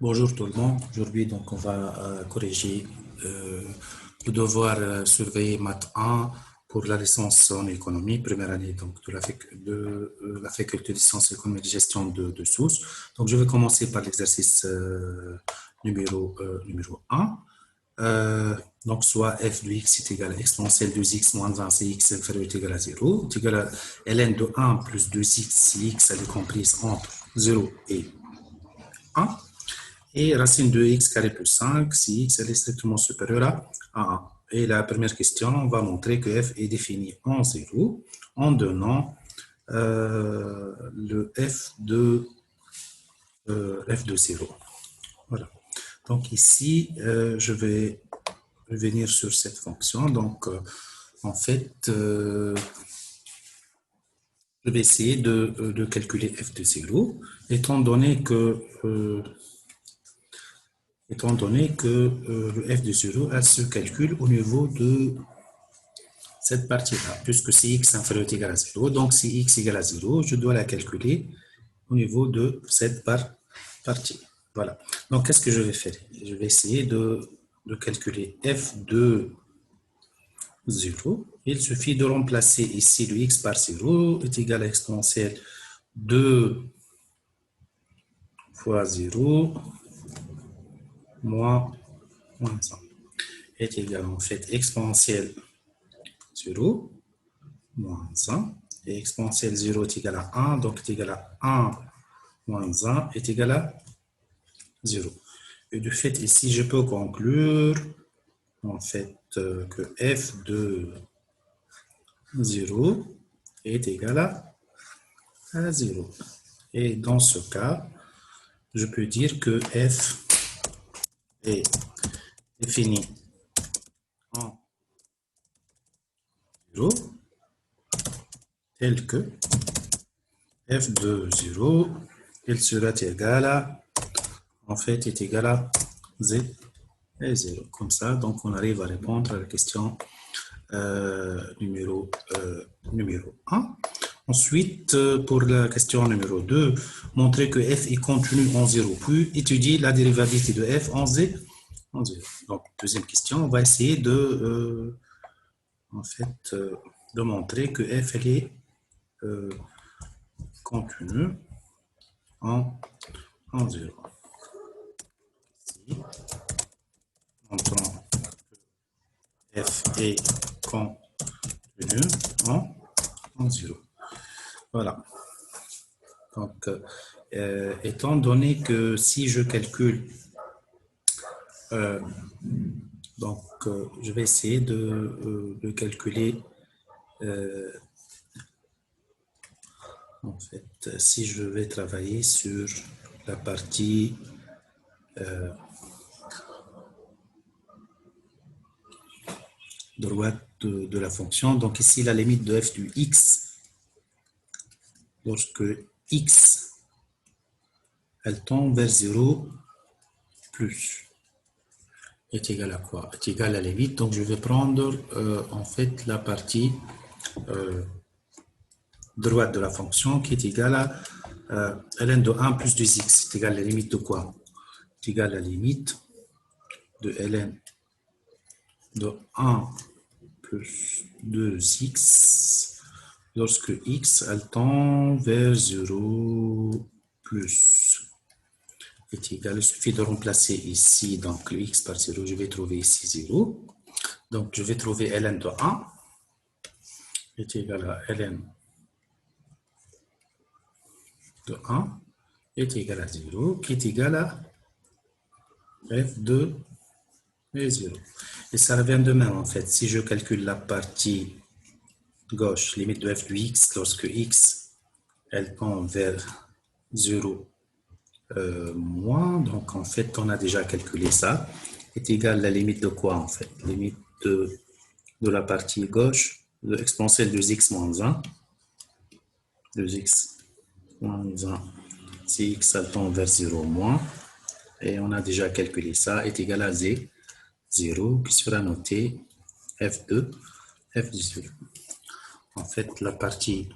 Bonjour tout le monde. Aujourd'hui, donc, on va corriger le devoir surveiller maths 1 pour la licence en économie, première année donc, de la faculté de sciences économiques et gestion de sources. Donc, je vais commencer par l'exercice numéro 1. Donc, soit f de x est égal à exponentielle 2x moins 1 si x est inférieur ou égal à 0, est égal à ln de 1 plus 2x si x elle est comprise entre 0 et 1. Et racine de x carré plus 5 si x est strictement supérieur à 1. Et la première question, on va montrer que f est défini en 0 en donnant le f de 0. Voilà. Donc ici, je vais revenir sur cette fonction. Donc, en fait, je vais essayer de calculer f de 0, étant donné que le f de 0, elle se calcule au niveau de cette partie-là, puisque c'est x inférieur ou égal à 0. Donc, si x égale à 0, je dois la calculer au niveau de cette partie. Voilà. Donc, qu'est-ce que je vais faire? Je vais essayer de calculer f de 0. Il suffit de remplacer ici le x par 0 est égal à exponentielle 2 fois 0 moins 1 est égal en fait exponentielle 0 moins 1 et exponentielle 0 est égal à 1, donc est égal à 1 moins 1 est égal à 0. Et du fait ici, je peux conclure en fait que f de 0 est égal à 0. Et dans ce cas, je peux dire que f est défini en 0 tel que f de 0, il sera égal à, en fait, est égal à 0. Comme ça, donc on arrive à répondre à la question numéro 1. Ensuite, pour la question numéro 2, montrer que f est contenu en 0, puis étudier la dérivabilité de f en 0. Donc, deuxième question, on va essayer de, de montrer que f elle est contenue en 0. Ici, montrons que f est contenu en 0. Voilà. Donc, étant donné que si je calcule, je vais essayer de calculer, en fait, si je vais travailler sur la partie droite de la fonction. Donc ici, la limite de f du x, lorsque x, elle tend vers 0 plus, est égal à quoi? Est égal à la limite. Donc je vais prendre en fait la partie droite de la fonction qui est égale à ln de 1 plus 2x. C'est égal à la limite de quoi? C'est égal à la limite de ln de 1 plus 2x lorsque x elle tend vers 0 plus est égal. Il suffit de remplacer ici donc le x par 0. Je vais trouver ici 0. Donc je vais trouver ln de 1 est égal à ln de 1 est égal à 0 qui est égal à f de 0. Et ça revient de même en fait. Si je calcule la partie gauche, limite de f de x, lorsque x elle tend vers 0 moins, donc en fait on a déjà calculé ça, est égal à la limite de quoi en fait? Limite de la partie gauche, de exponentielle de x moins 1, 2x moins 1, si x elle tend vers 0 moins, et on a déjà calculé ça, est égal à 0, qui sera noté f de 0. En fait, la partie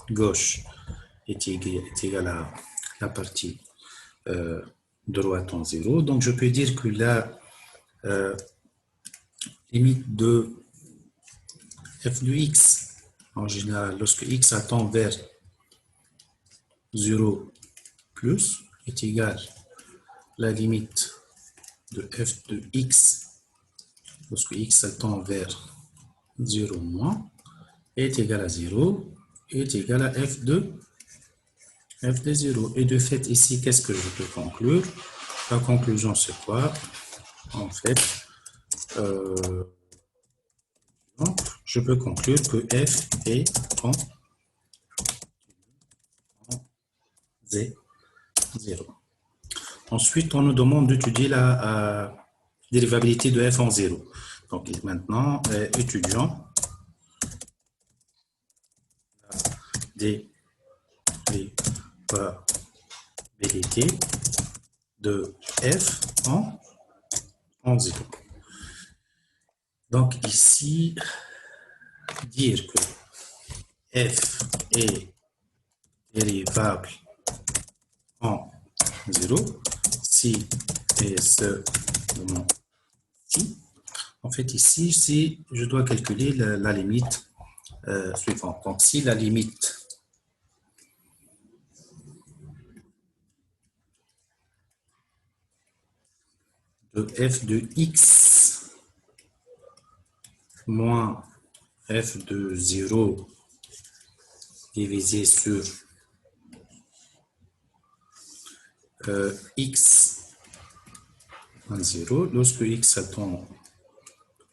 gauche est égale à la partie droite en 0. Donc, je peux dire que la limite de f de x, en général, lorsque x tend vers 0 plus, est égale la limite de f de x, lorsque x tend vers 0 moins, est égal à 0, est égal à f de 0. Et de fait, ici, qu'est-ce que je peux conclure? La conclusion, c'est quoi? En fait, je peux conclure que f est en 0. Ensuite, on nous demande d'étudier la dérivabilité de f en 0. Donc, maintenant, étudions la dérivabilité de f en 0. Donc, ici, dire que f est dérivable en 0, si et seulement si. En fait, ici, si je dois calculer la limite suivante. Donc, si la limite de f de x moins f de 0 divisé sur x en 0, lorsque x tend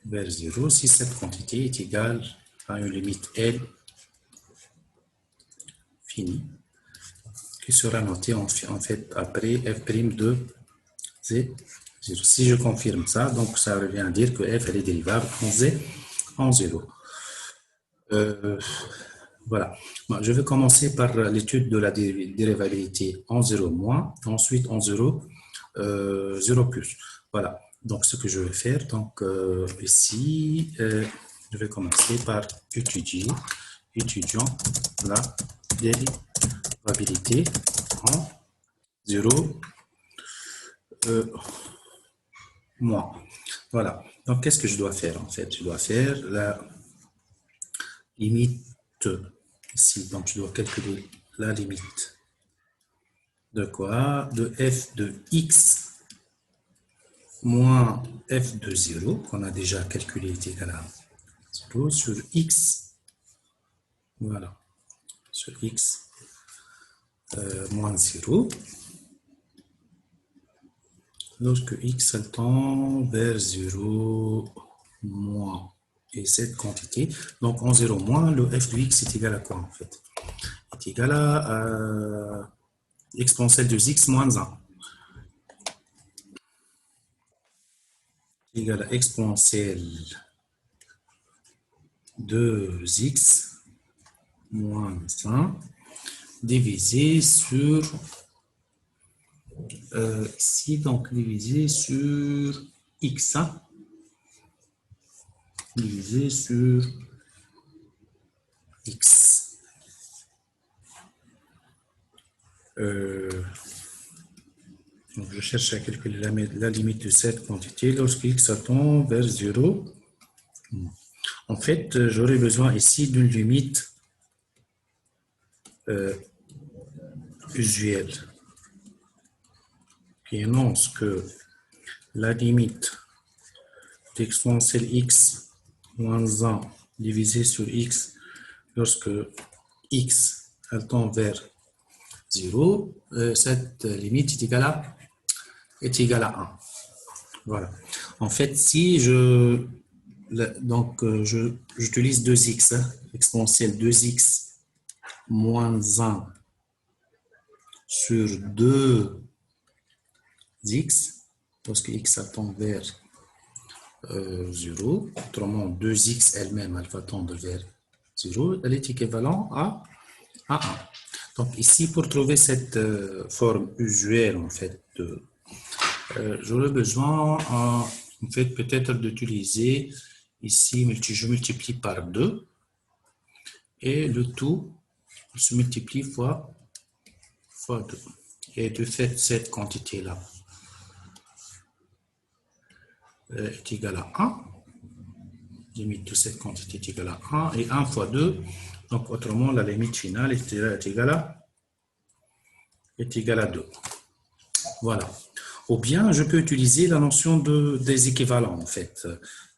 vers 0, si cette quantité est égale à une limite L finie, qui sera notée en fait après f' de 0. Si je confirme ça, donc ça revient à dire que f elle est dérivable en 0. Voilà. Bon, je vais commencer par l'étude de la dérivabilité en 0 moins, ensuite en 0, 0 plus. Voilà. Donc, ce que je vais faire, donc ici, je vais commencer par étudions la dérivabilité en 0 moins. Voilà. Donc, qu'est-ce que je dois faire en fait? Je dois faire la limite ici. Donc, je dois calculer la limite de quoi? De f de x moins f de 0, qu'on a déjà calculé, est égal à 0, sur x, voilà, sur x moins 0, lorsque x tend vers 0 moins. Et cette quantité, donc en 0 moins, le f de x est égal à quoi en fait? Est égal à exponentielle de x moins 1. Égal à exponentielle de x moins 1 divisé sur ici, donc divisé sur x, hein, divisé sur x. Donc je cherche à calculer la limite de cette quantité lorsque x tend vers 0. En fait, j'aurais besoin ici d'une limite usuelle qui énonce que la limite d'exponentielle x moins 1 divisé sur x lorsque x tend vers 0, cette limite est égale à 1. Voilà. En fait, si j'utilise 2x, hein, exponentielle 2x moins 1 sur 2x, parce que x tend vers 0, autrement 2x elle-même, elle va tendre vers 0, elle est équivalente à 1. Donc ici, pour trouver cette forme usuelle, en fait, j'aurais besoin, en fait, peut-être d'utiliser ici, je multiplie par 2, et le tout se multiplie fois 2. Et de fait, cette quantité-là, est égal à 1. Limite de cette quantité est égale à 1 et 1 fois 2. Donc, autrement, la limite finale est égale à 2. Voilà. Ou bien, je peux utiliser la notion des équivalents, en fait.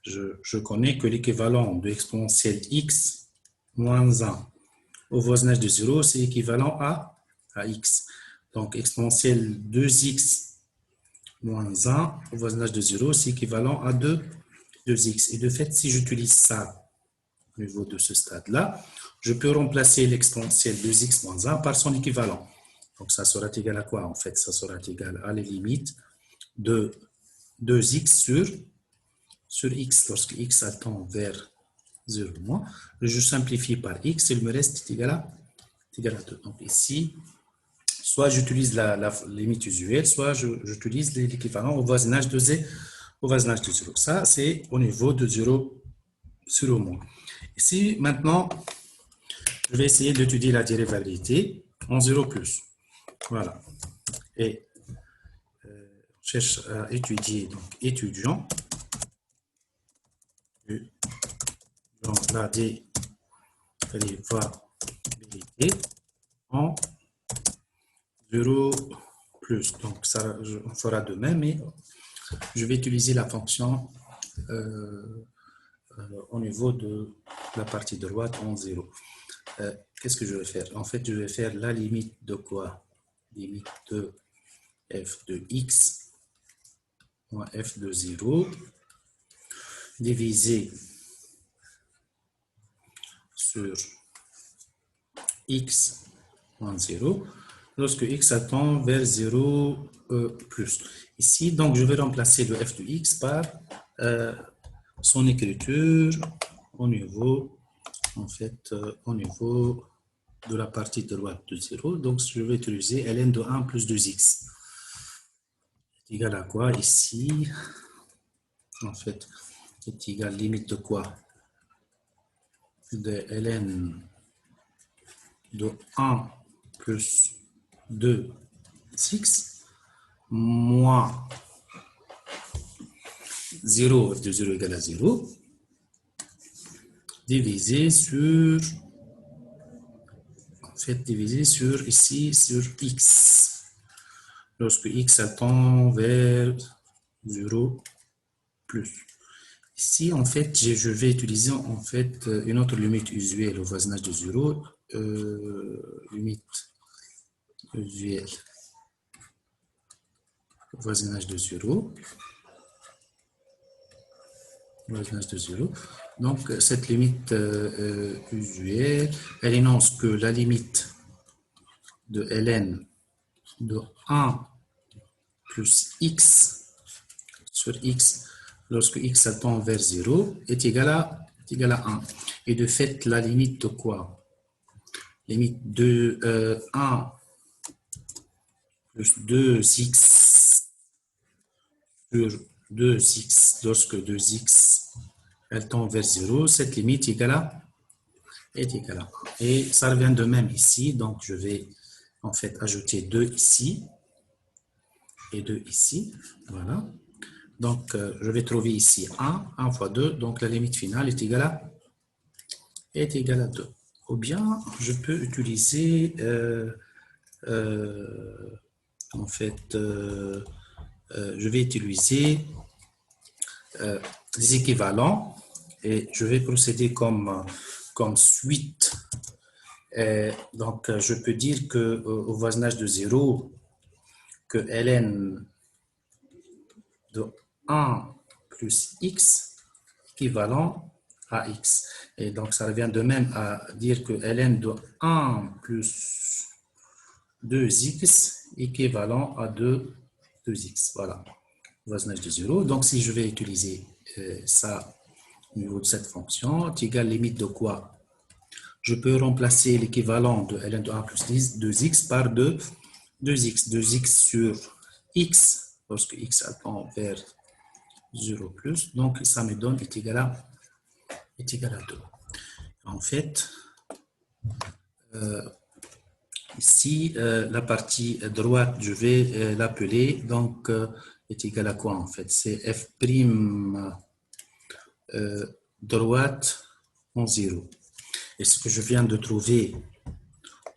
Je connais que l'équivalent de exponentielle x moins 1 au voisinage de 0, c'est équivalent à x. Donc, exponentielle 2x moins 1 au voisinage de 0, c'est équivalent à 2x. Et de fait, si j'utilise ça au niveau de ce stade-là, je peux remplacer l'exponentielle 2x moins 1 par son équivalent. Donc, ça sera égal à quoi? En fait, ça sera égal à la limite de 2x sur x, lorsque x tend vers 0 moins. Je simplifie par x, il me reste égal à 2. Donc, ici, soit j'utilise la limite usuelle, soit j'utilise l'équivalent au voisinage de 0. Ça, c'est au niveau de 0 sur au moins. Ici, maintenant, je vais essayer d'étudier la dérivabilité en 0 plus. Voilà. Et on cherche à étudier, donc étudiant la dérivabilité en 0 plus. Donc, ça, on fera de même, mais je vais utiliser la fonction au niveau de la partie droite en 0. Qu'est-ce que je vais faire? En fait, je vais faire la limite de quoi? Limite de f de x moins f de 0 divisé sur x moins 0 lorsque x tend vers 0 plus. Ici, donc, je vais remplacer le f de x par son écriture au niveau, en fait, au niveau de la partie droite de 0. Donc, je vais utiliser ln de 1 plus 2x. C'est égal à quoi ici? En fait, c'est égal à limite de quoi? De ln de 1 plus 2x moins 0, f de 0 égale à 0, divisé sur, en fait, divisé sur, ici, sur x. Lorsque x tend vers 0 plus. Ici, en fait, je vais utiliser, en fait, une autre limite usuelle au voisinage de 0, limite usuelle au voisinage de 0. Voisinage de 0. Donc, cette limite usuelle, elle énonce que la limite de ln de 1 plus x sur x lorsque x tend vers 0 est égal à 1. Et de fait, la limite de quoi? Limite de 1 plus 2x sur 2x lorsque 2x elle tend vers 0, cette limite est égale à 1. Et ça revient de même ici, donc je vais en fait ajouter 2 ici et 2 ici, voilà. Donc je vais trouver ici 1 fois 2, donc la limite finale est égale à 2. Ou bien je peux utiliser en fait je vais utiliser les équivalents et je vais procéder comme suite. Donc, je peux dire que au voisinage de 0, que ln de 1 plus x équivalent à x. Et donc, ça revient de même à dire que ln de 1 plus 2x équivalent à 2x. Voilà, voisinage de 0. Donc, si je vais utiliser ça au niveau de cette fonction, est égal limite de quoi? Je peux remplacer l'équivalent de ln de 1 plus 2x par 2x. 2x sur x, lorsque x tend vers 0 plus, donc ça me donne est égal à 2. En fait, Ici, la partie droite, je vais l'appeler, donc, est égal à quoi en fait? C'est f' droite en 0. Et ce que je viens de trouver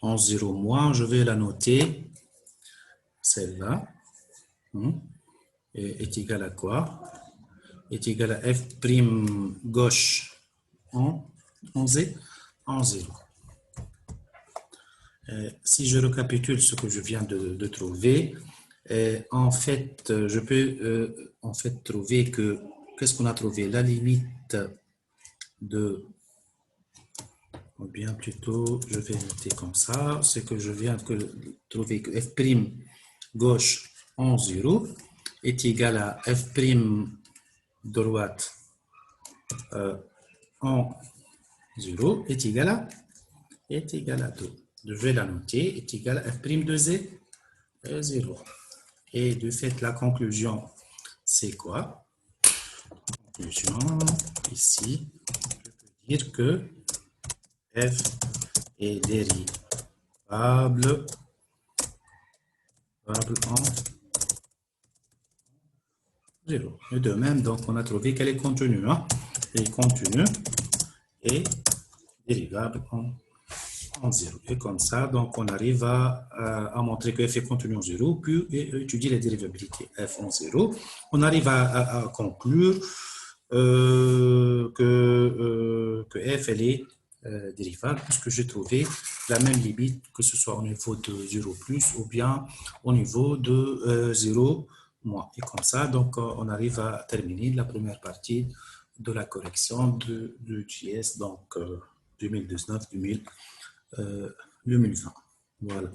en 0 moins, je vais la noter, celle-là, est égale à quoi? Est égal à f' gauche en 0. Si je récapitule ce que je viens de trouver, en fait, je peux en fait trouver que, qu'est-ce qu'on a trouvé? La limite de, ou bien plutôt, je vais noter comme ça, c'est que je viens de trouver que f' gauche en 0 est égal à f' droite en 0 est égal à 2. Je vais la noter, est égal à f' de 0. Et de fait, la conclusion, c'est quoi? Conclusion, ici, je peux dire que f est dérivable en 0. Et de même, donc, on a trouvé qu'elle est contenue. Hein? Elle est contenue et dérivable en 0. Et comme ça, donc, on arrive à montrer que f est contenu en 0, puis étudier la dérivabilité f en 0. On arrive à conclure que f, elle est dérivable, puisque j'ai trouvé la même limite, que ce soit au niveau de 0 plus ou bien au niveau de 0 moins. Et comme ça, donc, on arrive à terminer la première partie de la correction de JS, donc 2019-2020. Voilà.